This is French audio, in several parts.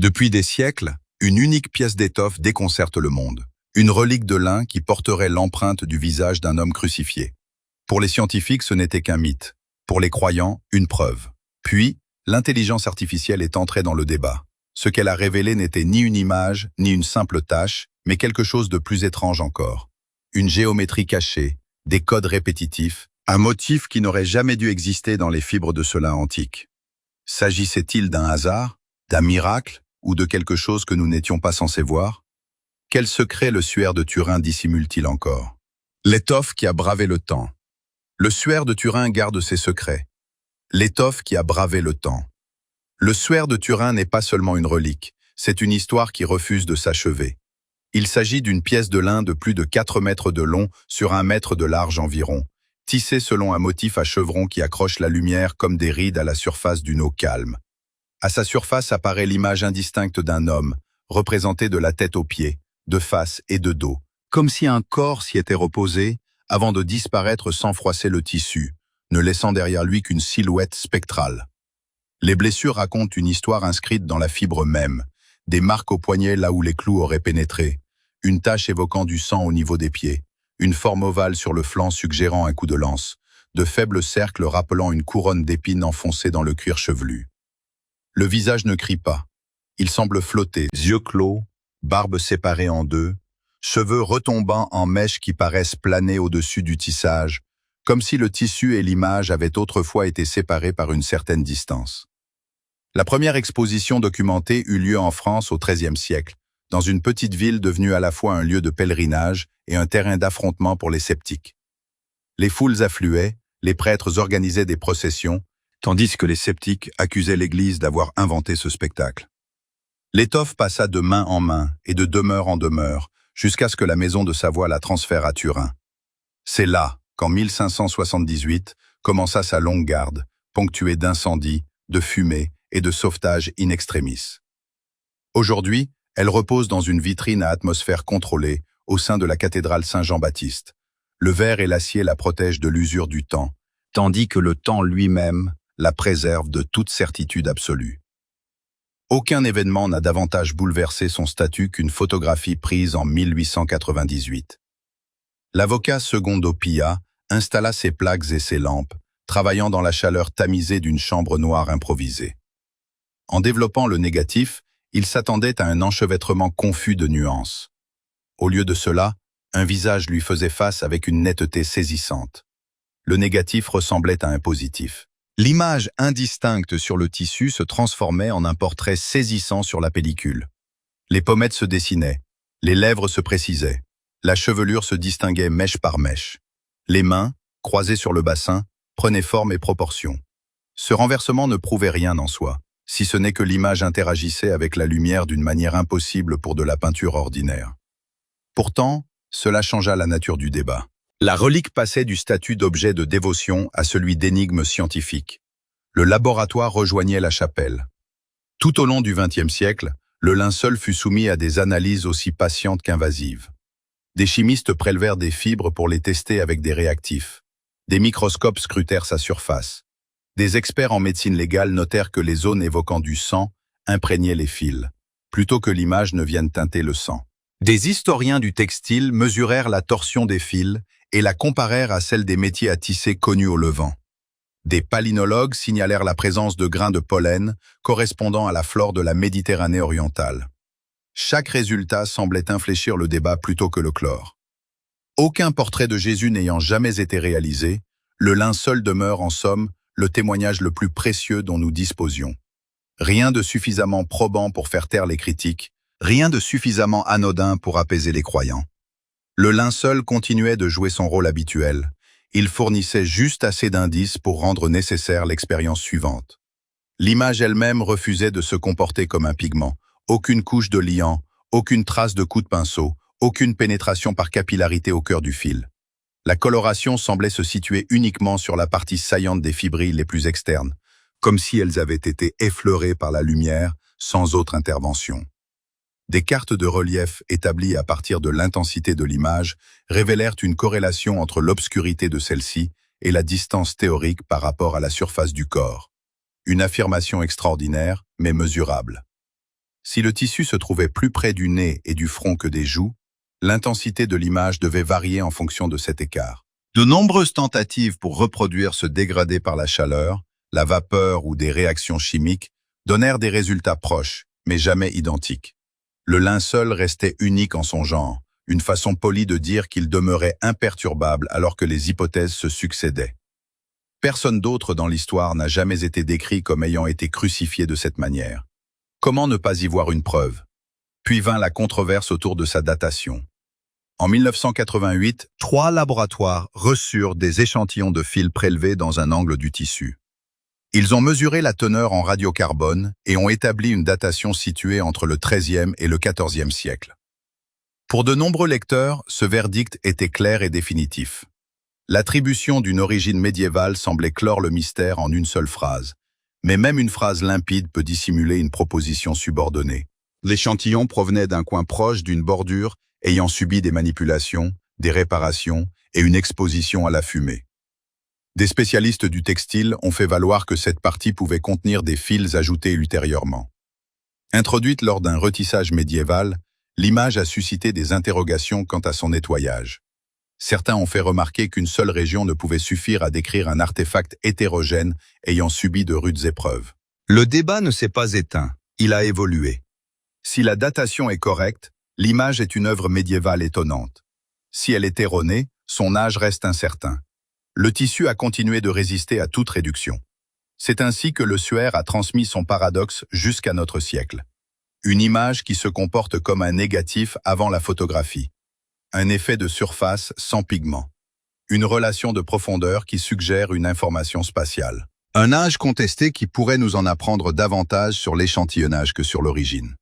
Depuis des siècles, une unique pièce d'étoffe déconcerte le monde. Une relique de lin qui porterait l'empreinte du visage d'un homme crucifié. Pour les scientifiques, ce n'était qu'un mythe. Pour les croyants, une preuve. Puis, l'intelligence artificielle est entrée dans le débat. Ce qu'elle a révélé n'était ni une image, ni une simple tâche, mais quelque chose de plus étrange encore. Une géométrie cachée, des codes répétitifs, un motif qui n'aurait jamais dû exister dans les fibres de ce lin antique. S'agissait-il d'un hasard, d'un miracle, ou de quelque chose que nous n'étions pas censés voir? Quel secret le suaire de Turin dissimule-t-il encore? L'étoffe qui a bravé le temps. Le suaire de Turin garde ses secrets. L'étoffe qui a bravé le temps. Le suaire de Turin n'est pas seulement une relique, c'est une histoire qui refuse de s'achever. Il s'agit d'une pièce de lin de plus de 4 mètres de long sur 1 mètre de large environ, tissée selon un motif à chevrons qui accroche la lumière comme des rides à la surface d'une eau calme. À sa surface apparaît l'image indistincte d'un homme, représenté de la tête aux pieds, de face et de dos, comme si un corps s'y était reposé avant de disparaître sans froisser le tissu, ne laissant derrière lui qu'une silhouette spectrale. Les blessures racontent une histoire inscrite dans la fibre même, des marques au poignet là où les clous auraient pénétré, une tache évoquant du sang au niveau des pieds, une forme ovale sur le flanc suggérant un coup de lance, de faibles cercles rappelant une couronne d'épines enfoncée dans le cuir chevelu. Le visage ne crie pas. Il semble flotter, yeux clos, barbe séparée en deux, cheveux retombant en mèches qui paraissent planer au-dessus du tissage, comme si le tissu et l'image avaient autrefois été séparés par une certaine distance. La première exposition documentée eut lieu en France au XIIIe siècle, dans une petite ville devenue à la fois un lieu de pèlerinage et un terrain d'affrontement pour les sceptiques. Les foules affluaient, les prêtres organisaient des processions, tandis que les sceptiques accusaient l'Église d'avoir inventé ce spectacle. L'étoffe passa de main en main et de demeure en demeure, jusqu'à ce que la maison de Savoie la transfère à Turin. C'est là qu'en 1578 commença sa longue garde, ponctuée d'incendies, de fumée et de sauvetage in extremis. Aujourd'hui, elle repose dans une vitrine à atmosphère contrôlée au sein de la cathédrale Saint-Jean-Baptiste. Le verre et l'acier la protègent de l'usure du temps, tandis que le temps lui-même la préserve de toute certitude absolue. Aucun événement n'a davantage bouleversé son statut qu'une photographie prise en 1898. L'avocat Secondo Pia installa ses plaques et ses lampes, travaillant dans la chaleur tamisée d'une chambre noire improvisée. En développant le négatif, il s'attendait à un enchevêtrement confus de nuances. Au lieu de cela, un visage lui faisait face avec une netteté saisissante. Le négatif ressemblait à un positif. L'image indistincte sur le tissu se transformait en un portrait saisissant sur la pellicule. Les pommettes se dessinaient, les lèvres se précisaient, la chevelure se distinguait mèche par mèche. Les mains, croisées sur le bassin, prenaient forme et proportion. Ce renversement ne prouvait rien en soi, si ce n'est que l'image interagissait avec la lumière d'une manière impossible pour de la peinture ordinaire. Pourtant, cela changea la nature du débat. La relique passait du statut d'objet de dévotion à celui d'énigme scientifique. Le laboratoire rejoignait la chapelle. Tout au long du XXe siècle, le linceul fut soumis à des analyses aussi patientes qu'invasives. Des chimistes prélevèrent des fibres pour les tester avec des réactifs. Des microscopes scrutèrent sa surface. Des experts en médecine légale notèrent que les zones évoquant du sang imprégnaient les fils, plutôt que l'image ne vienne teinter le sang. Des historiens du textile mesurèrent la torsion des fils et la comparèrent à celle des métiers à tisser connus au Levant. Des palynologues signalèrent la présence de grains de pollen correspondant à la flore de la Méditerranée orientale. Chaque résultat semblait infléchir le débat plutôt que le clore. Aucun portrait de Jésus n'ayant jamais été réalisé, le linceul demeure en somme le témoignage le plus précieux dont nous disposions. Rien de suffisamment probant pour faire taire les critiques, rien de suffisamment anodin pour apaiser les croyants. Le linceul continuait de jouer son rôle habituel. Il fournissait juste assez d'indices pour rendre nécessaire l'expérience suivante. L'image elle-même refusait de se comporter comme un pigment. Aucune couche de liant, aucune trace de coup de pinceau, aucune pénétration par capillarité au cœur du fil. La coloration semblait se situer uniquement sur la partie saillante des fibrilles les plus externes, comme si elles avaient été effleurées par la lumière sans autre intervention. Des cartes de relief établies à partir de l'intensité de l'image révélèrent une corrélation entre l'obscurité de celle-ci et la distance théorique par rapport à la surface du corps. Une affirmation extraordinaire, mais mesurable. Si le tissu se trouvait plus près du nez et du front que des joues, l'intensité de l'image devait varier en fonction de cet écart. De nombreuses tentatives pour reproduire ce dégradé par la chaleur, la vapeur ou des réactions chimiques donnèrent des résultats proches, mais jamais identiques. Le linceul restait unique en son genre, une façon polie de dire qu'il demeurait imperturbable alors que les hypothèses se succédaient. Personne d'autre dans l'histoire n'a jamais été décrit comme ayant été crucifié de cette manière. Comment ne pas y voir une preuve? Puis vint la controverse autour de sa datation. En 1988, 3 laboratoires reçurent des échantillons de fils prélevés dans un angle du tissu. Ils ont mesuré la teneur en radiocarbone et ont établi une datation située entre le XIIIe et le XIVe siècle. Pour de nombreux lecteurs, ce verdict était clair et définitif. L'attribution d'une origine médiévale semblait clore le mystère en une seule phrase. Mais même une phrase limpide peut dissimuler une proposition subordonnée. L'échantillon provenait d'un coin proche d'une bordure ayant subi des manipulations, des réparations et une exposition à la fumée. Des spécialistes du textile ont fait valoir que cette partie pouvait contenir des fils ajoutés ultérieurement. Introduite lors d'un retissage médiéval, l'image a suscité des interrogations quant à son nettoyage. Certains ont fait remarquer qu'une seule région ne pouvait suffire à décrire un artefact hétérogène ayant subi de rudes épreuves. Le débat ne s'est pas éteint, il a évolué. Si la datation est correcte, l'image est une œuvre médiévale étonnante. Si elle est erronée, son âge reste incertain. Le tissu a continué de résister à toute réduction. C'est ainsi que le suaire a transmis son paradoxe jusqu'à notre siècle. Une image qui se comporte comme un négatif avant la photographie. Un effet de surface sans pigment. Une relation de profondeur qui suggère une information spatiale. Un âge contesté qui pourrait nous en apprendre davantage sur l'échantillonnage que sur l'origine.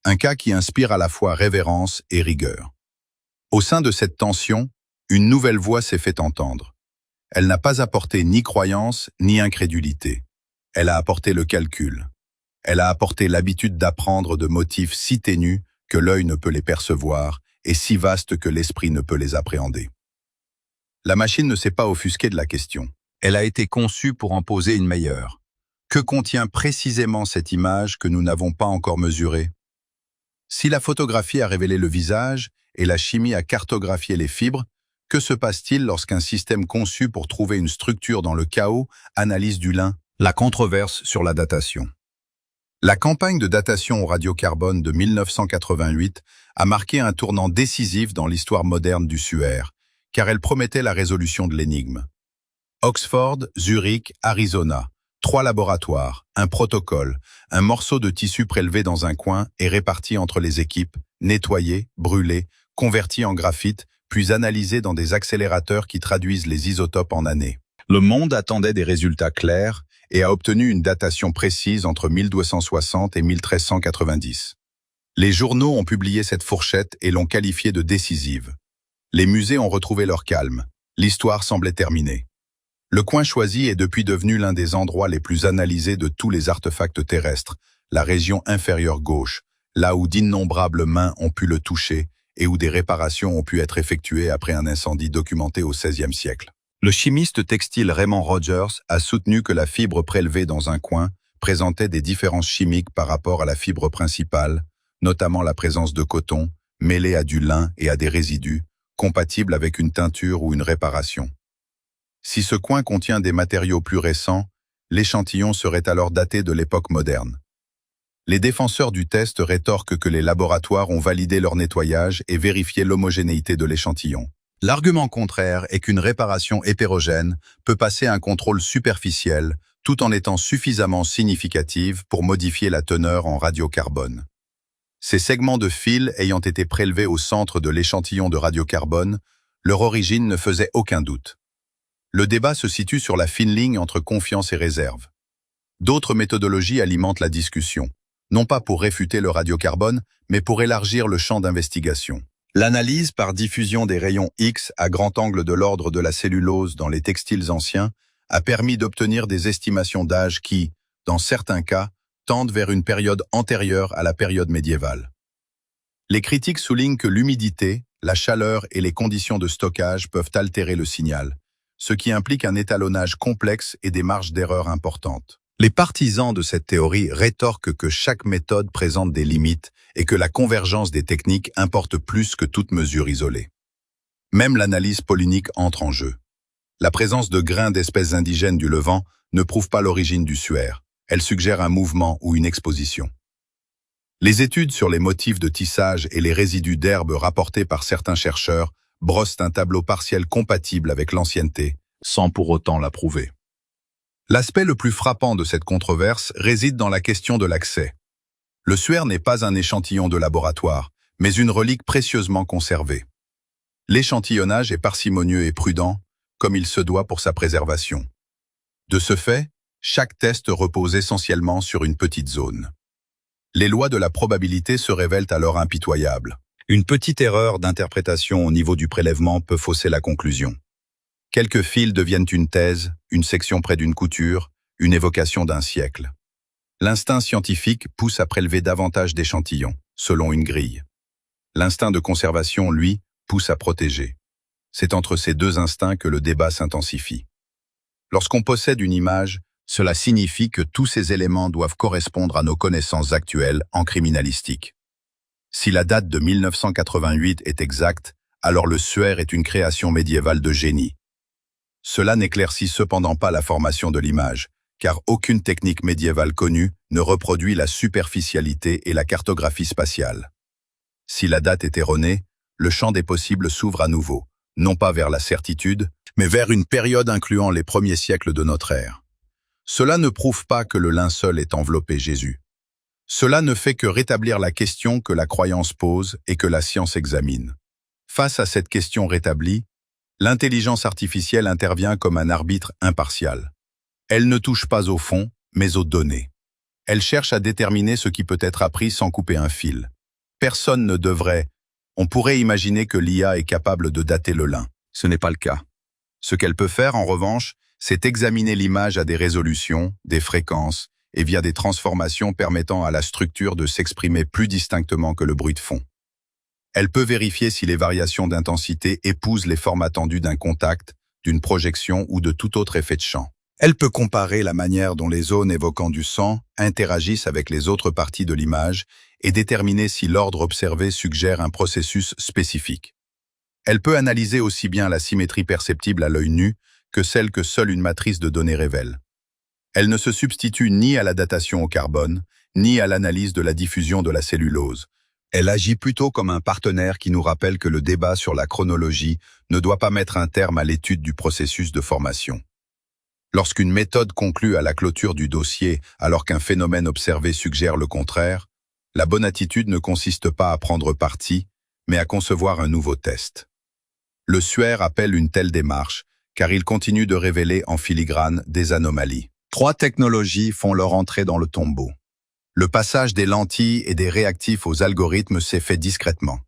Un cas qui inspire à la fois révérence et rigueur. Au sein de cette tension, une nouvelle voix s'est fait entendre. Elle n'a pas apporté ni croyance ni incrédulité. Elle a apporté le calcul. Elle a apporté l'habitude d'apprendre de motifs si ténus que l'œil ne peut les percevoir et si vastes que l'esprit ne peut les appréhender. La machine ne s'est pas offusquée de la question. Elle a été conçue pour en poser une meilleure. Que contient précisément cette image que nous n'avons pas encore mesurée? Si la photographie a révélé le visage et la chimie a cartographié les fibres, que se passe-t-il lorsqu'un système conçu pour trouver une structure dans le chaos analyse du lin? La controverse sur la datation. La campagne de datation au radiocarbone de 1988 a marqué un tournant décisif dans l'histoire moderne du suaire, car elle promettait la résolution de l'énigme. Oxford, Zurich, Arizona, 3 laboratoires, un protocole, un morceau de tissu prélevé dans un coin et réparti entre les équipes, nettoyé, brûlé, converti en graphite, puis analysé dans des accélérateurs qui traduisent les isotopes en années. Le monde attendait des résultats clairs et a obtenu une datation précise entre 1260 et 1390. Les journaux ont publié cette fourchette et l'ont qualifiée de décisive. Les musées ont retrouvé leur calme. L'histoire semblait terminée. Le coin choisi est depuis devenu l'un des endroits les plus analysés de tous les artefacts terrestres, la région inférieure gauche, là où d'innombrables mains ont pu le toucher et où des réparations ont pu être effectuées après un incendie documenté au XVIe siècle. Le chimiste textile Raymond Rogers a soutenu que la fibre prélevée dans un coin présentait des différences chimiques par rapport à la fibre principale, notamment la présence de coton, mêlé à du lin et à des résidus, compatibles avec une teinture ou une réparation. Si ce coin contient des matériaux plus récents, l'échantillon serait alors daté de l'époque moderne. Les défenseurs du test rétorquent que les laboratoires ont validé leur nettoyage et vérifié l'homogénéité de l'échantillon. L'argument contraire est qu'une réparation hétérogène peut passer un contrôle superficiel tout en étant suffisamment significative pour modifier la teneur en radiocarbone. Ces segments de fil ayant été prélevés au centre de l'échantillon de radiocarbone, leur origine ne faisait aucun doute. Le débat se situe sur la fine ligne entre confiance et réserve. D'autres méthodologies alimentent la discussion, non pas pour réfuter le radiocarbone, mais pour élargir le champ d'investigation. L'analyse par diffusion des rayons X à grand angle de l'ordre de la cellulose dans les textiles anciens a permis d'obtenir des estimations d'âge qui, dans certains cas, tendent vers une période antérieure à la période médiévale. Les critiques soulignent que l'humidité, la chaleur et les conditions de stockage peuvent altérer le signal, ce qui implique un étalonnage complexe et des marges d'erreur importantes. Les partisans de cette théorie rétorquent que chaque méthode présente des limites et que la convergence des techniques importe plus que toute mesure isolée. Même l'analyse polynique entre en jeu. La présence de grains d'espèces indigènes du Levant ne prouve pas l'origine du suaire. Elle suggère un mouvement ou une exposition. Les études sur les motifs de tissage et les résidus d'herbe rapportés par certains chercheurs brossent un tableau partiel compatible avec l'ancienneté, sans pour autant la prouver. L'aspect le plus frappant de cette controverse réside dans la question de l'accès. Le suaire n'est pas un échantillon de laboratoire, mais une relique précieusement conservée. L'échantillonnage est parcimonieux et prudent, comme il se doit pour sa préservation. De ce fait, chaque test repose essentiellement sur une petite zone. Les lois de la probabilité se révèlent alors impitoyables. Une petite erreur d'interprétation au niveau du prélèvement peut fausser la conclusion. Quelques fils deviennent une thèse, une section près d'une couture, une évocation d'un siècle. L'instinct scientifique pousse à prélever davantage d'échantillons, selon une grille. L'instinct de conservation, lui, pousse à protéger. C'est entre ces deux instincts que le débat s'intensifie. Lorsqu'on possède une image, cela signifie que tous ces éléments doivent correspondre à nos connaissances actuelles en criminalistique. Si la date de 1988 est exacte, alors le suaire est une création médiévale de génie. Cela n'éclaircit cependant pas la formation de l'image, car aucune technique médiévale connue ne reproduit la superficialité et la cartographie spatiale. Si la date est erronée, le champ des possibles s'ouvre à nouveau, non pas vers la certitude, mais vers une période incluant les premiers siècles de notre ère. Cela ne prouve pas que le linceul ait enveloppé Jésus. Cela ne fait que rétablir la question que la croyance pose et que la science examine. Face à cette question rétablie, l'intelligence artificielle intervient comme un arbitre impartial. Elle ne touche pas au fond, mais aux données. Elle cherche à déterminer ce qui peut être appris sans couper un fil. Personne ne devrait. On pourrait imaginer que l'IA est capable de dater le lin. Ce n'est pas le cas. Ce qu'elle peut faire, en revanche, c'est examiner l'image à des résolutions, des fréquences, et via des transformations permettant à la structure de s'exprimer plus distinctement que le bruit de fond. Elle peut vérifier si les variations d'intensité épousent les formes attendues d'un contact, d'une projection ou de tout autre effet de champ. Elle peut comparer la manière dont les zones évoquant du sang interagissent avec les autres parties de l'image et déterminer si l'ordre observé suggère un processus spécifique. Elle peut analyser aussi bien la symétrie perceptible à l'œil nu que celle que seule une matrice de données révèle. Elle ne se substitue ni à la datation au carbone, ni à l'analyse de la diffusion de la cellulose. Elle agit plutôt comme un partenaire qui nous rappelle que le débat sur la chronologie ne doit pas mettre un terme à l'étude du processus de formation. Lorsqu'une méthode conclut à la clôture du dossier alors qu'un phénomène observé suggère le contraire, la bonne attitude ne consiste pas à prendre parti, mais à concevoir un nouveau test. Le suaire appelle une telle démarche, car il continue de révéler en filigrane des anomalies. 3 technologies font leur entrée dans le tombeau. Le passage des lentilles et des réactifs aux algorithmes s'est fait discrètement.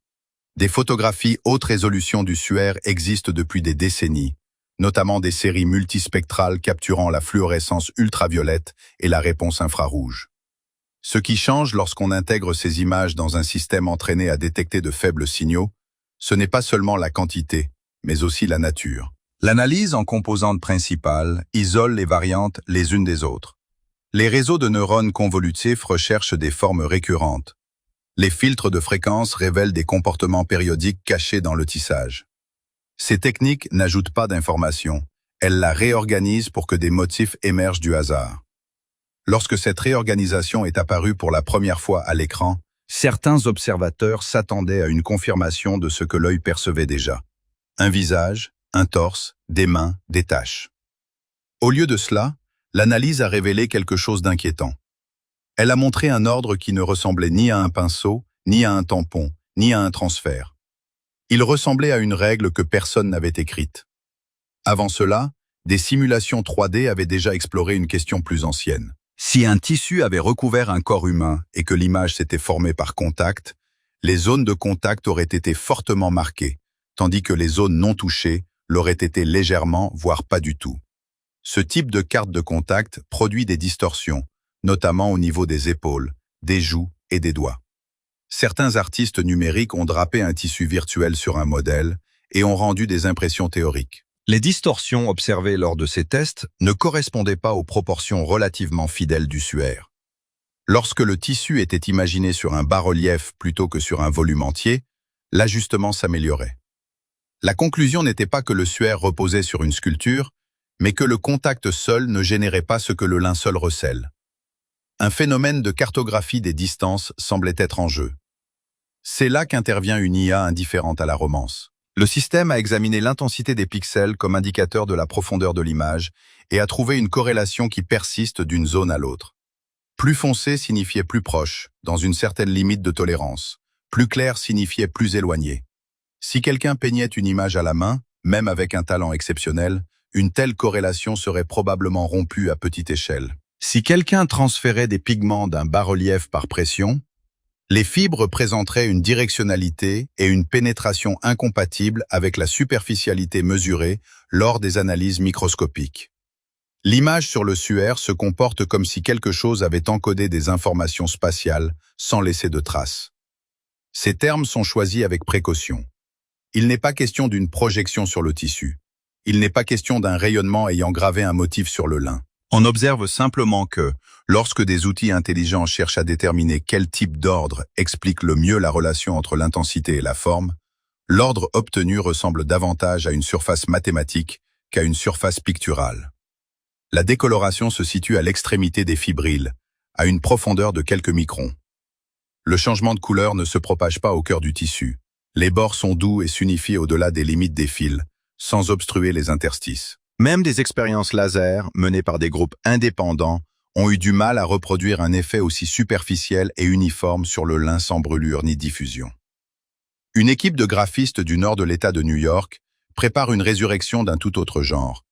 Des photographies haute résolution du suaire existent depuis des décennies, notamment des séries multispectrales capturant la fluorescence ultraviolette et la réponse infrarouge. Ce qui change lorsqu'on intègre ces images dans un système entraîné à détecter de faibles signaux, ce n'est pas seulement la quantité, mais aussi la nature. L'analyse en composantes principales isole les variantes les unes des autres. Les réseaux de neurones convolutifs recherchent des formes récurrentes. Les filtres de fréquence révèlent des comportements périodiques cachés dans le tissage. Ces techniques n'ajoutent pas d'informations, elles la réorganisent pour que des motifs émergent du hasard. Lorsque cette réorganisation est apparue pour la première fois à l'écran, certains observateurs s'attendaient à une confirmation de ce que l'œil percevait déjà. Un visage, un torse, des mains, des taches. Au lieu de cela, l'analyse a révélé quelque chose d'inquiétant. Elle a montré un ordre qui ne ressemblait ni à un pinceau, ni à un tampon, ni à un transfert. Il ressemblait à une règle que personne n'avait écrite. Avant cela, des simulations 3D avaient déjà exploré une question plus ancienne. Si un tissu avait recouvert un corps humain et que l'image s'était formée par contact, les zones de contact auraient été fortement marquées, tandis que les zones non touchées l'auraient été légèrement, voire pas du tout. Ce type de carte de contact produit des distorsions, notamment au niveau des épaules, des joues et des doigts. Certains artistes numériques ont drapé un tissu virtuel sur un modèle et ont rendu des impressions théoriques. Les distorsions observées lors de ces tests ne correspondaient pas aux proportions relativement fidèles du suaire. Lorsque le tissu était imaginé sur un bas-relief plutôt que sur un volume entier, l'ajustement s'améliorait. La conclusion n'était pas que le suaire reposait sur une sculpture, mais que le contact seul ne générait pas ce que le linceul recèle. Un phénomène de cartographie des distances semblait être en jeu. C'est là qu'intervient une IA indifférente à la romance. Le système a examiné l'intensité des pixels comme indicateur de la profondeur de l'image et a trouvé une corrélation qui persiste d'une zone à l'autre. Plus foncé signifiait plus proche, dans une certaine limite de tolérance. Plus clair signifiait plus éloigné. Si quelqu'un peignait une image à la main, même avec un talent exceptionnel, une telle corrélation serait probablement rompue à petite échelle. Si quelqu'un transférait des pigments d'un bas-relief par pression, les fibres présenteraient une directionnalité et une pénétration incompatibles avec la superficialité mesurée lors des analyses microscopiques. L'image sur le suaire se comporte comme si quelque chose avait encodé des informations spatiales sans laisser de traces. Ces termes sont choisis avec précaution. Il n'est pas question d'une projection sur le tissu. Il n'est pas question d'un rayonnement ayant gravé un motif sur le lin. On observe simplement que, lorsque des outils intelligents cherchent à déterminer quel type d'ordre explique le mieux la relation entre l'intensité et la forme, l'ordre obtenu ressemble davantage à une surface mathématique qu'à une surface picturale. La décoloration se situe à l'extrémité des fibrilles, à une profondeur de quelques microns. Le changement de couleur ne se propage pas au cœur du tissu. Les bords sont doux et s'unifient au-delà des limites des fils, sans obstruer les interstices. Même des expériences laser, menées par des groupes indépendants, ont eu du mal à reproduire un effet aussi superficiel et uniforme sur le lin sans brûlure ni diffusion. Une équipe de graphistes du nord de l'État de New York prépare une résurrection d'un tout autre genre.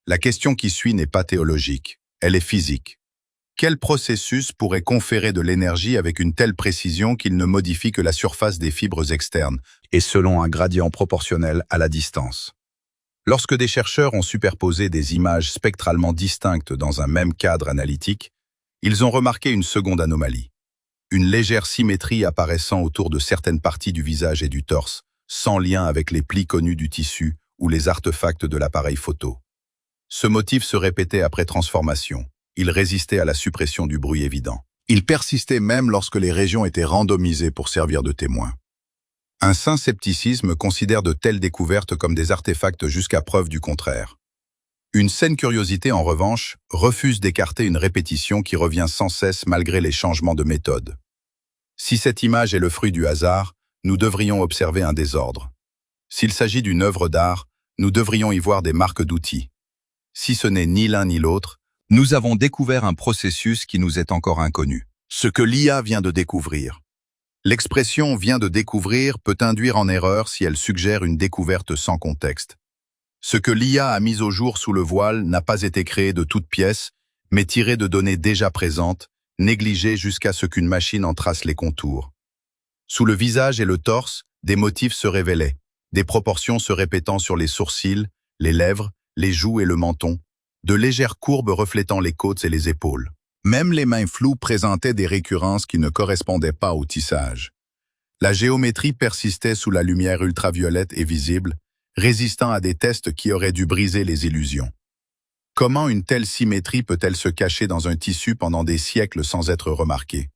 La question qui suit n'est pas théologique, elle est physique. Quel processus pourrait conférer de l'énergie avec une telle précision qu'il ne modifie que la surface des fibres externes, et selon un gradient proportionnel à la distance? Lorsque des chercheurs ont superposé des images spectralement distinctes dans un même cadre analytique, ils ont remarqué une seconde anomalie. Une légère symétrie apparaissant autour de certaines parties du visage et du torse, sans lien avec les plis connus du tissu ou les artefacts de l'appareil photo. Ce motif se répétait après transformation. Il résistait à la suppression du bruit évident. Il persistait même lorsque les régions étaient randomisées pour servir de témoins. Un sain scepticisme considère de telles découvertes comme des artefacts jusqu'à preuve du contraire. Une saine curiosité, en revanche, refuse d'écarter une répétition qui revient sans cesse malgré les changements de méthode. Si cette image est le fruit du hasard, nous devrions observer un désordre. S'il s'agit d'une œuvre d'art, nous devrions y voir des marques d'outils. Si ce n'est ni l'un ni l'autre, nous avons découvert un processus qui nous est encore inconnu. Ce que l'IA vient de découvrir. L'expression « vient de découvrir » peut induire en erreur si elle suggère une découverte sans contexte. Ce que l'IA a mis au jour sous le voile n'a pas été créé de toutes pièces, mais tiré de données déjà présentes, négligées jusqu'à ce qu'une machine en trace les contours. Sous le visage et le torse, des motifs se révélaient, des proportions se répétant sur les sourcils, les lèvres, les joues et le menton, de légères courbes reflétant les côtes et les épaules. Même les mains floues présentaient des récurrences qui ne correspondaient pas au tissage. La géométrie persistait sous la lumière ultraviolette et visible, résistant à des tests qui auraient dû briser les illusions. Comment une telle symétrie peut-elle se cacher dans un tissu pendant des siècles sans être remarquée?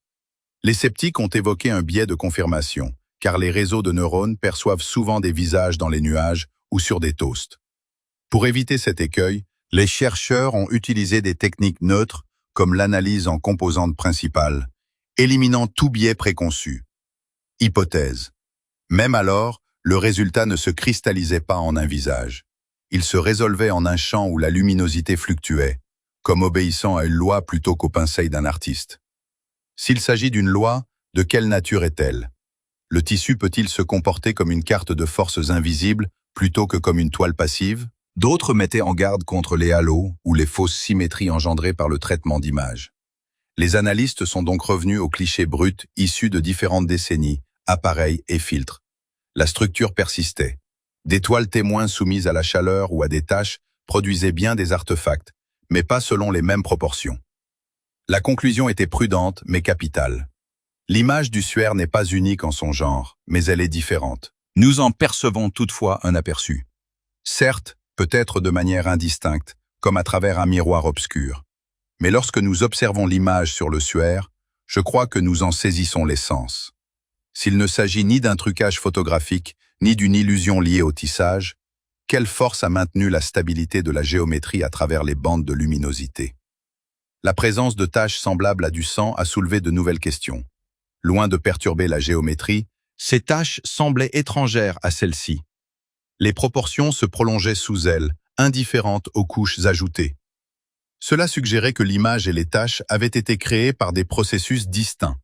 Les sceptiques ont évoqué un biais de confirmation, car les réseaux de neurones perçoivent souvent des visages dans les nuages ou sur des toasts. Pour éviter cet écueil, les chercheurs ont utilisé des techniques neutres comme l'analyse en composantes principales, éliminant tout biais préconçu. Hypothèse. Même alors, le résultat ne se cristallisait pas en un visage. Il se résolvait en un champ où la luminosité fluctuait, comme obéissant à une loi plutôt qu'au pinceil d'un artiste. S'il s'agit d'une loi, de quelle nature est-elle? Le tissu peut-il se comporter comme une carte de forces invisibles plutôt que comme une toile passive? D'autres mettaient en garde contre les halos ou les fausses symétries engendrées par le traitement d'images. Les analystes sont donc revenus aux clichés bruts issus de différentes décennies, appareils et filtres. La structure persistait. Des toiles témoins soumises à la chaleur ou à des taches produisaient bien des artefacts, mais pas selon les mêmes proportions. La conclusion était prudente mais capitale. L'image du suaire n'est pas unique en son genre, mais elle est différente. Nous en percevons toutefois un aperçu. Certes, peut-être de manière indistincte, comme à travers un miroir obscur. Mais lorsque nous observons l'image sur le suaire, je crois que nous en saisissons l'essence. S'il ne s'agit ni d'un trucage photographique, ni d'une illusion liée au tissage, quelle force a maintenu la stabilité de la géométrie à travers les bandes de luminosité? La présence de taches semblables à du sang a soulevé de nouvelles questions. Loin de perturber la géométrie, ces taches semblaient étrangères à celle-ci. Les proportions se prolongeaient sous elles, indifférentes aux couches ajoutées. Cela suggérait que l'image et les taches avaient été créées par des processus distincts.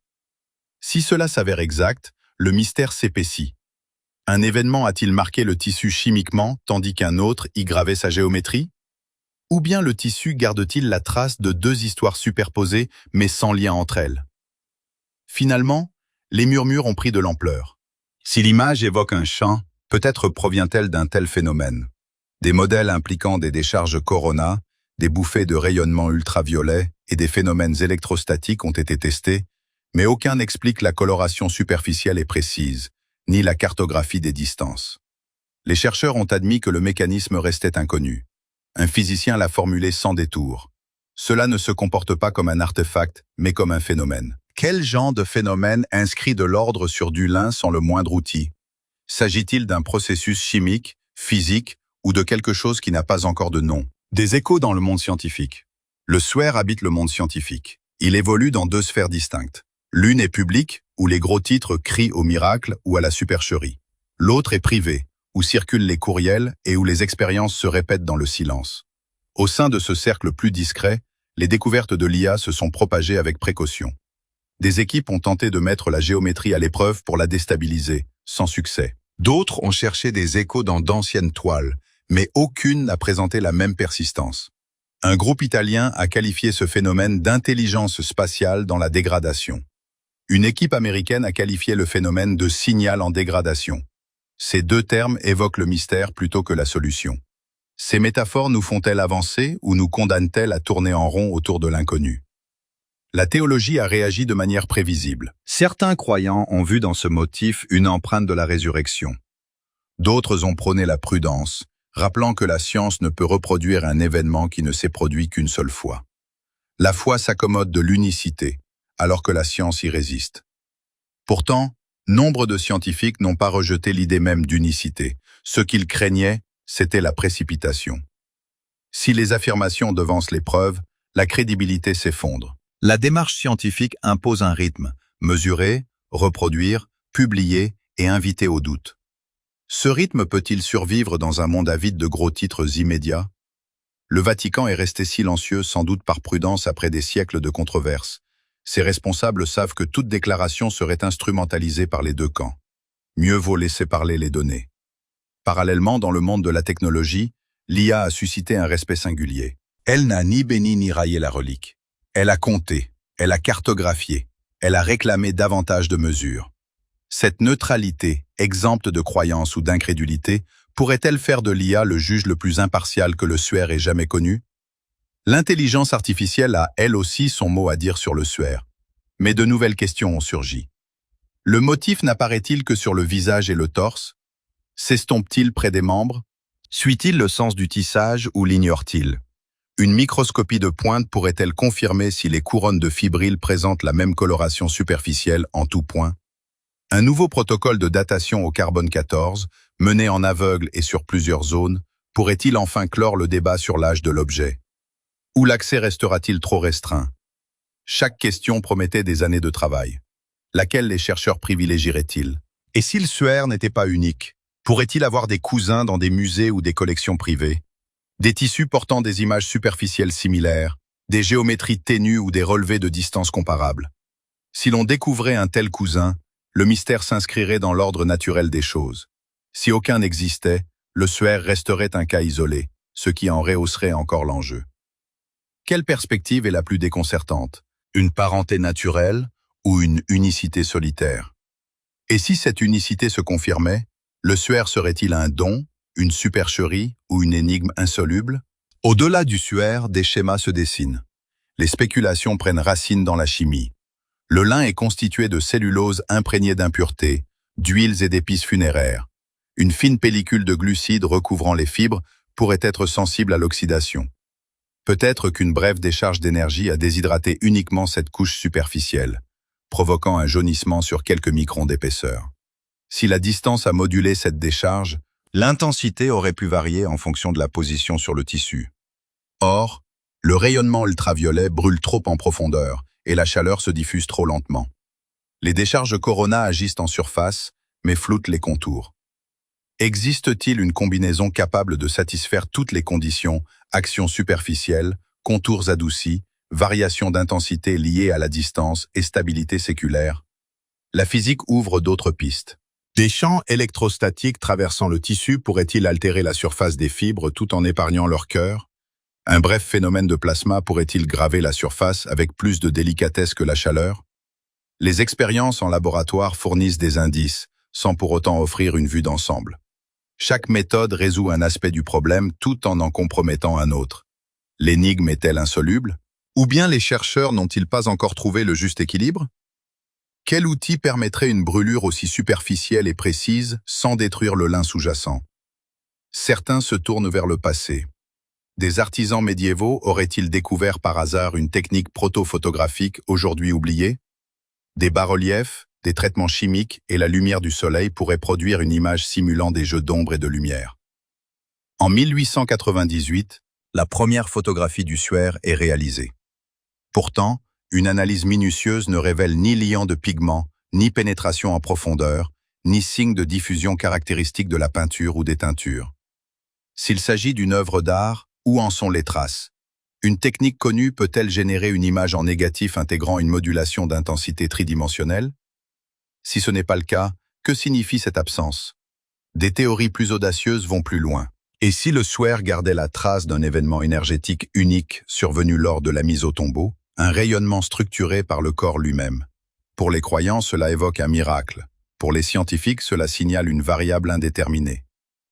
Si cela s'avère exact, le mystère s'épaissit. Un événement a-t-il marqué le tissu chimiquement, tandis qu'un autre y gravait sa géométrie? Ou bien le tissu garde-t-il la trace de deux histoires superposées, mais sans lien entre elles? Finalement, les murmures ont pris de l'ampleur. Si l'image évoque un chant, peut-être provient-elle d'un tel phénomène. Des modèles impliquant des décharges corona, des bouffées de rayonnement ultraviolet et des phénomènes électrostatiques ont été testés, mais aucun n'explique la coloration superficielle et précise, ni la cartographie des distances. Les chercheurs ont admis que le mécanisme restait inconnu. Un physicien l'a formulé sans détour. Cela ne se comporte pas comme un artefact, mais comme un phénomène. Quel genre de phénomène inscrit de l'ordre sur du lin sans le moindre outil? S'agit-il d'un processus chimique, physique, ou de quelque chose qui n'a pas encore de nom? Des échos dans le monde scientifique. Le suaire habite le monde scientifique. Il évolue dans deux sphères distinctes. L'une est publique, où les gros titres crient au miracle ou à la supercherie. L'autre est privée, où circulent les courriels et où les expériences se répètent dans le silence. Au sein de ce cercle plus discret, les découvertes de l'IA se sont propagées avec précaution. Des équipes ont tenté de mettre la géométrie à l'épreuve pour la déstabiliser, sans succès. D'autres ont cherché des échos dans d'anciennes toiles, mais aucune n'a présenté la même persistance. Un groupe italien a qualifié ce phénomène d'intelligence spatiale dans la dégradation. Une équipe américaine a qualifié le phénomène de signal en dégradation. Ces deux termes évoquent le mystère plutôt que la solution. Ces métaphores nous font-elles avancer ou nous condamnent-elles à tourner en rond autour de l'inconnu? La théologie a réagi de manière prévisible. Certains croyants ont vu dans ce motif une empreinte de la résurrection. D'autres ont prôné la prudence, rappelant que la science ne peut reproduire un événement qui ne s'est produit qu'une seule fois. La foi s'accommode de l'unicité, alors que la science y résiste. Pourtant, nombre de scientifiques n'ont pas rejeté l'idée même d'unicité. Ce qu'ils craignaient, c'était la précipitation. Si les affirmations devancent les preuves, la crédibilité s'effondre. La démarche scientifique impose un rythme, mesurer, reproduire, publier et inviter au doute. Ce rythme peut-il survivre dans un monde avide de gros titres immédiats? Le Vatican est resté silencieux, sans doute par prudence après des siècles de controverses. Ses responsables savent que toute déclaration serait instrumentalisée par les deux camps. Mieux vaut laisser parler les données. Parallèlement, dans le monde de la technologie, l'IA a suscité un respect singulier. Elle n'a ni béni ni raillé la relique. Elle a compté, elle a cartographié, elle a réclamé davantage de mesures. Cette neutralité, exempte de croyance ou d'incrédulité, pourrait-elle faire de l'IA le juge le plus impartial que le suaire ait jamais connu? L'intelligence artificielle a, elle aussi, son mot à dire sur le suaire. Mais de nouvelles questions ont surgi. Le motif n'apparaît-il que sur le visage et le torse? S'estompe-t-il près des membres? Suit-il le sens du tissage ou l'ignore-t-il? Une microscopie de pointe pourrait-elle confirmer si les couronnes de fibrils présentent la même coloration superficielle en tout point? Un nouveau protocole de datation au carbone 14, mené en aveugle et sur plusieurs zones, pourrait-il enfin clore le débat sur l'âge de l'objet? Ou l'accès restera-t-il trop restreint? Chaque question promettait des années de travail. Laquelle les chercheurs privilégieraient-ils? Et si le suaire n'était pas unique, pourrait-il avoir des cousins dans des musées ou des collections privées? Des tissus portant des images superficielles similaires, des géométries ténues ou des relevés de distance comparables. Si l'on découvrait un tel cousin, le mystère s'inscrirait dans l'ordre naturel des choses. Si aucun n'existait, le suaire resterait un cas isolé, ce qui en rehausserait encore l'enjeu. Quelle perspective est la plus déconcertante? Une parenté naturelle ou une unicité solitaire? Et si cette unicité se confirmait, le suaire serait-il un don, une supercherie ou une énigme insoluble? Au-delà du suaire, des schémas se dessinent. Les spéculations prennent racine dans la chimie. Le lin est constitué de cellulose imprégnée d'impuretés, d'huiles et d'épices funéraires. Une fine pellicule de glucides recouvrant les fibres pourrait être sensible à l'oxydation. Peut-être qu'une brève décharge d'énergie a déshydraté uniquement cette couche superficielle, provoquant un jaunissement sur quelques microns d'épaisseur. Si la distance a modulé cette décharge, l'intensité aurait pu varier en fonction de la position sur le tissu. Or, le rayonnement ultraviolet brûle trop en profondeur et la chaleur se diffuse trop lentement. Les décharges Corona agissent en surface, mais floutent les contours. Existe-t-il une combinaison capable de satisfaire toutes les conditions, action superficielle, contours adoucis, variation d'intensité liée à la distance et stabilité séculaire? La physique ouvre d'autres pistes. Des champs électrostatiques traversant le tissu pourraient-ils altérer la surface des fibres tout en épargnant leur cœur? Un bref phénomène de plasma pourrait-il graver la surface avec plus de délicatesse que la chaleur? Les expériences en laboratoire fournissent des indices, sans pour autant offrir une vue d'ensemble. Chaque méthode résout un aspect du problème tout en compromettant un autre. L'énigme est-elle insoluble? Ou bien les chercheurs n'ont-ils pas encore trouvé le juste équilibre? Quel outil permettrait une brûlure aussi superficielle et précise sans détruire le lin sous-jacent? Certains se tournent vers le passé. Des artisans médiévaux auraient-ils découvert par hasard une technique proto-photographique aujourd'hui oubliée? Des bas-reliefs, des traitements chimiques et la lumière du soleil pourraient produire une image simulant des jeux d'ombre et de lumière. En 1898, la première photographie du suaire est réalisée. Pourtant, une analyse minutieuse ne révèle ni liant de pigments, ni pénétration en profondeur, ni signe de diffusion caractéristique de la peinture ou des teintures. S'il s'agit d'une œuvre d'art, où en sont les traces? Une technique connue peut-elle générer une image en négatif intégrant une modulation d'intensité tridimensionnelle? Si ce n'est pas le cas, que signifie cette absence? Des théories plus audacieuses vont plus loin. Et si le suaire gardait la trace d'un événement énergétique unique survenu lors de la mise au tombeau, un rayonnement structuré par le corps lui-même? Pour les croyants, cela évoque un miracle. Pour les scientifiques, cela signale une variable indéterminée.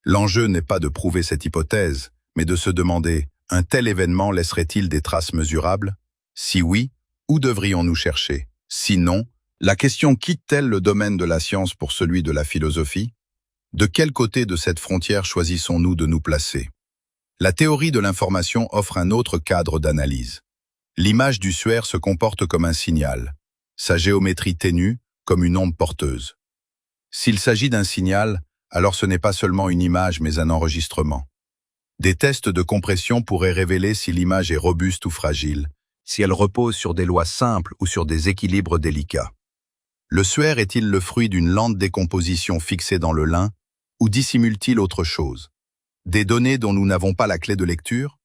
L'enjeu n'est pas de prouver cette hypothèse, mais de se demander, un tel événement laisserait-il des traces mesurables? Si oui, où devrions-nous chercher? Sinon, la question quitte-t-elle le domaine de la science pour celui de la philosophie? De quel côté de cette frontière choisissons-nous de nous placer? La théorie de l'information offre un autre cadre d'analyse. L'image du suaire se comporte comme un signal, sa géométrie ténue comme une onde porteuse. S'il s'agit d'un signal, alors ce n'est pas seulement une image mais un enregistrement. Des tests de compression pourraient révéler si l'image est robuste ou fragile, si elle repose sur des lois simples ou sur des équilibres délicats. Le suaire est-il le fruit d'une lente décomposition fixée dans le lin, ou dissimule-t-il autre chose? Des données dont nous n'avons pas la clé de lecture?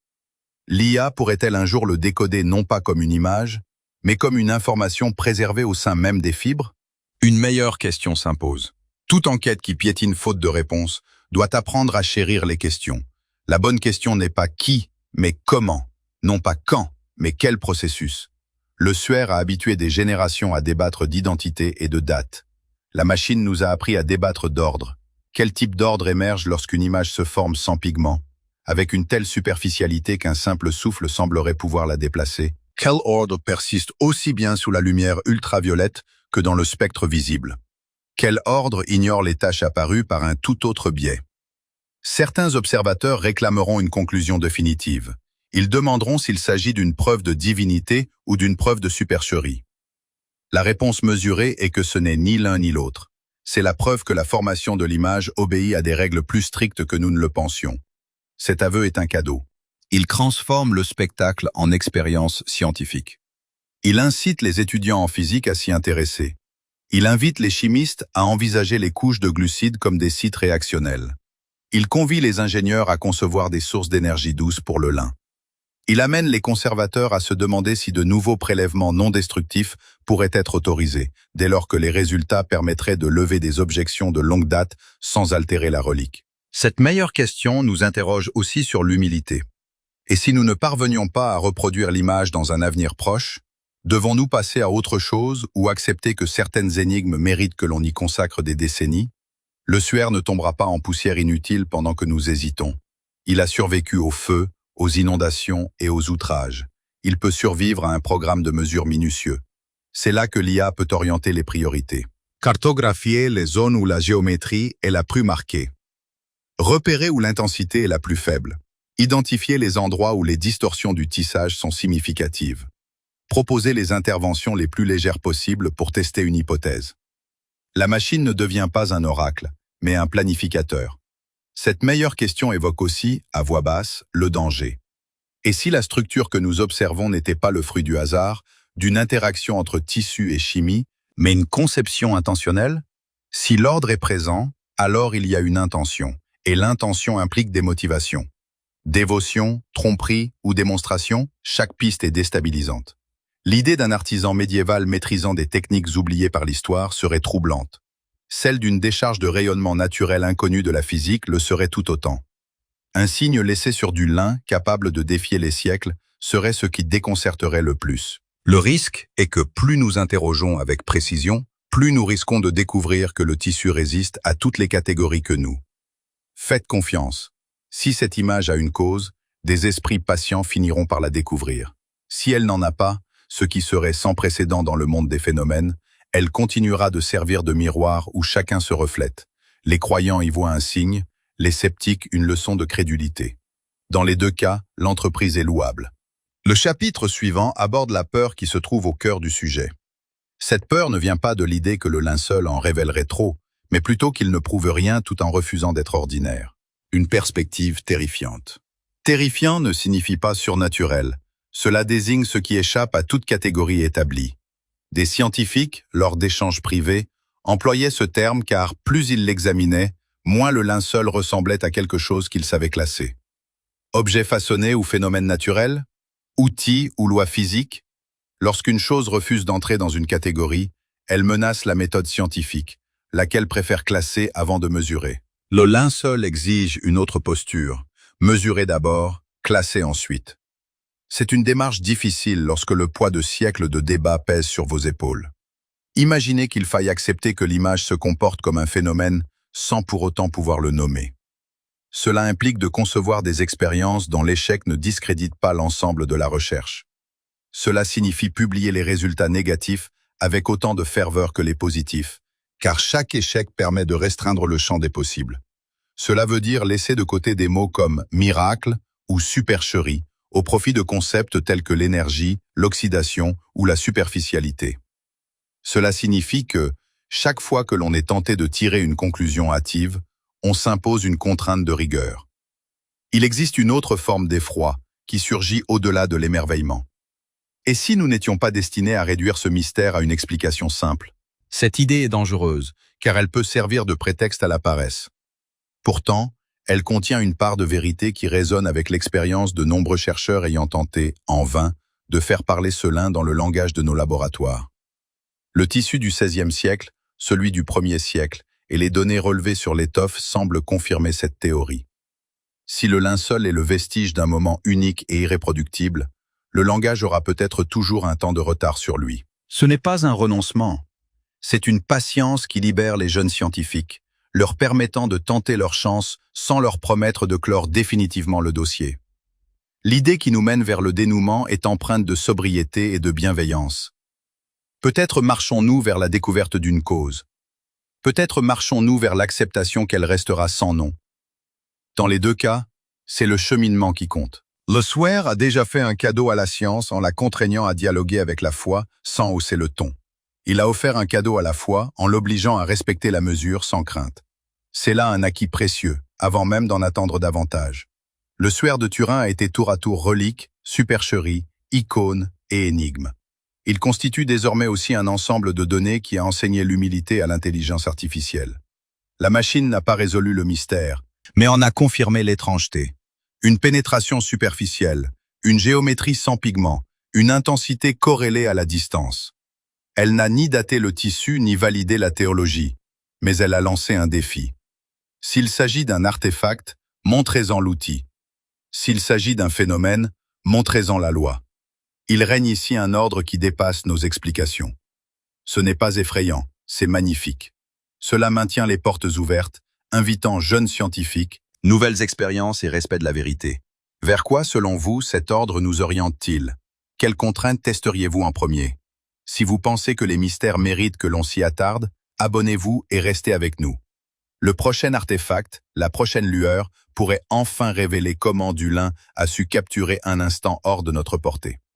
L'IA pourrait-elle un jour le décoder non pas comme une image, mais comme une information préservée au sein même des fibres? Une meilleure question s'impose. Toute enquête qui piétine faute de réponse doit apprendre à chérir les questions. La bonne question n'est pas qui, mais comment. Non pas quand, mais quel processus. Le suaire a habitué des générations à débattre d'identité et de date. La machine nous a appris à débattre d'ordre. Quel type d'ordre émerge lorsqu'une image se forme sans pigment, avec une telle superficialité qu'un simple souffle semblerait pouvoir la déplacer? Quel ordre persiste aussi bien sous la lumière ultraviolette que dans le spectre visible? Quel ordre ignore les tâches apparues par un tout autre biais? Certains observateurs réclameront une conclusion définitive. Ils demanderont s'il s'agit d'une preuve de divinité ou d'une preuve de supercherie. La réponse mesurée est que ce n'est ni l'un ni l'autre. C'est la preuve que la formation de l'image obéit à des règles plus strictes que nous ne le pensions. Cet aveu est un cadeau. Il transforme le spectacle en expérience scientifique. Il incite les étudiants en physique à s'y intéresser. Il invite les chimistes à envisager les couches de glucides comme des sites réactionnels. Il convie les ingénieurs à concevoir des sources d'énergie douce pour le lin. Il amène les conservateurs à se demander si de nouveaux prélèvements non destructifs pourraient être autorisés, dès lors que les résultats permettraient de lever des objections de longue date sans altérer la relique. Cette meilleure question nous interroge aussi sur l'humilité. Et si nous ne parvenions pas à reproduire l'image dans un avenir proche, devons-nous passer à autre chose ou accepter que certaines énigmes méritent que l'on y consacre des décennies? Le suaire ne tombera pas en poussière inutile pendant que nous hésitons. Il a survécu au feu, aux inondations et aux outrages. Il peut survivre à un programme de mesure minutieux. C'est là que l'IA peut orienter les priorités. Cartographier les zones où la géométrie est la plus marquée. Repérer où l'intensité est la plus faible. Identifiez les endroits où les distorsions du tissage sont significatives. Proposez les interventions les plus légères possibles pour tester une hypothèse. La machine ne devient pas un oracle, mais un planificateur. Cette meilleure question évoque aussi, à voix basse, le danger. Et si la structure que nous observons n'était pas le fruit du hasard, d'une interaction entre tissu et chimie, mais une conception intentionnelle? Si l'ordre est présent, alors il y a une intention, et l'intention implique des motivations. Dévotion, tromperie ou démonstration, chaque piste est déstabilisante. L'idée d'un artisan médiéval maîtrisant des techniques oubliées par l'histoire serait troublante. Celle d'une décharge de rayonnement naturel inconnue de la physique le serait tout autant. Un signe laissé sur du lin capable de défier les siècles serait ce qui déconcerterait le plus. Le risque est que plus nous interrogeons avec précision, plus nous risquons de découvrir que le tissu résiste à toutes les catégories que nous. Faites confiance. Si cette image a une cause, des esprits patients finiront par la découvrir. Si elle n'en a pas, ce qui serait sans précédent dans le monde des phénomènes, elle continuera de servir de miroir où chacun se reflète. Les croyants y voient un signe, les sceptiques une leçon de crédulité. Dans les deux cas, l'entreprise est louable. Le chapitre suivant aborde la peur qui se trouve au cœur du sujet. Cette peur ne vient pas de l'idée que le linceul en révélerait trop, mais plutôt qu'il ne prouve rien tout en refusant d'être ordinaire. Une perspective terrifiante. Terrifiant ne signifie pas surnaturel. Cela désigne ce qui échappe à toute catégorie établie. Des scientifiques, lors d'échanges privés, employaient ce terme car plus ils l'examinaient, moins le linceul ressemblait à quelque chose qu'ils savaient classer. Objet façonné ou phénomène naturel? Outil ou loi physique? Lorsqu'une chose refuse d'entrer dans une catégorie, elle menace la méthode scientifique, laquelle préfère classer avant de mesurer. Le linceul exige une autre posture, mesurer d'abord, classer ensuite. C'est une démarche difficile lorsque le poids de siècles de débats pèse sur vos épaules. Imaginez qu'il faille accepter que l'image se comporte comme un phénomène sans pour autant pouvoir le nommer. Cela implique de concevoir des expériences dont l'échec ne discrédite pas l'ensemble de la recherche. Cela signifie publier les résultats négatifs avec autant de ferveur que les positifs, car chaque échec permet de restreindre le champ des possibles. Cela veut dire laisser de côté des mots comme « miracle » ou « supercherie » au profit de concepts tels que l'énergie, l'oxydation ou la superficialité. Cela signifie que, chaque fois que l'on est tenté de tirer une conclusion hâtive, on s'impose une contrainte de rigueur. Il existe une autre forme d'effroi qui surgit au-delà de l'émerveillement. Et si nous n'étions pas destinés à réduire ce mystère à une explication simple? Cette idée est dangereuse, car elle peut servir de prétexte à la paresse. Pourtant, elle contient une part de vérité qui résonne avec l'expérience de nombreux chercheurs ayant tenté, en vain, de faire parler ce lin dans le langage de nos laboratoires. Le tissu du XVIe siècle, celui du 1er siècle, et les données relevées sur l'étoffe semblent confirmer cette théorie. Si le linceul est le vestige d'un moment unique et irréproductible, le langage aura peut-être toujours un temps de retard sur lui. Ce n'est pas un renoncement. C'est une patience qui libère les jeunes scientifiques, leur permettant de tenter leur chance sans leur promettre de clore définitivement le dossier. L'idée qui nous mène vers le dénouement est empreinte de sobriété et de bienveillance. Peut-être marchons-nous vers la découverte d'une cause. Peut-être marchons-nous vers l'acceptation qu'elle restera sans nom. Dans les deux cas, c'est le cheminement qui compte. Le Swear a déjà fait un cadeau à la science en la contraignant à dialoguer avec la foi sans hausser le ton. Il a offert un cadeau à la foi en l'obligeant à respecter la mesure sans crainte. C'est là un acquis précieux, avant même d'en attendre davantage. Le Suaire de Turin a été tour à tour relique, supercherie, icône et énigme. Il constitue désormais aussi un ensemble de données qui a enseigné l'humilité à l'intelligence artificielle. La machine n'a pas résolu le mystère, mais en a confirmé l'étrangeté. Une pénétration superficielle, une géométrie sans pigments, une intensité corrélée à la distance. Elle n'a ni daté le tissu ni validé la théologie, mais elle a lancé un défi. S'il s'agit d'un artefact, montrez-en l'outil. S'il s'agit d'un phénomène, montrez-en la loi. Il règne ici un ordre qui dépasse nos explications. Ce n'est pas effrayant, c'est magnifique. Cela maintient les portes ouvertes, invitant jeunes scientifiques, nouvelles expériences et respect de la vérité. Vers quoi, selon vous, cet ordre nous oriente-t-il? Quelles contraintes testeriez-vous en premier? Si vous pensez que les mystères méritent que l'on s'y attarde, abonnez-vous et restez avec nous. Le prochain artefact, la prochaine lueur, pourrait enfin révéler comment Dulin a su capturer un instant hors de notre portée.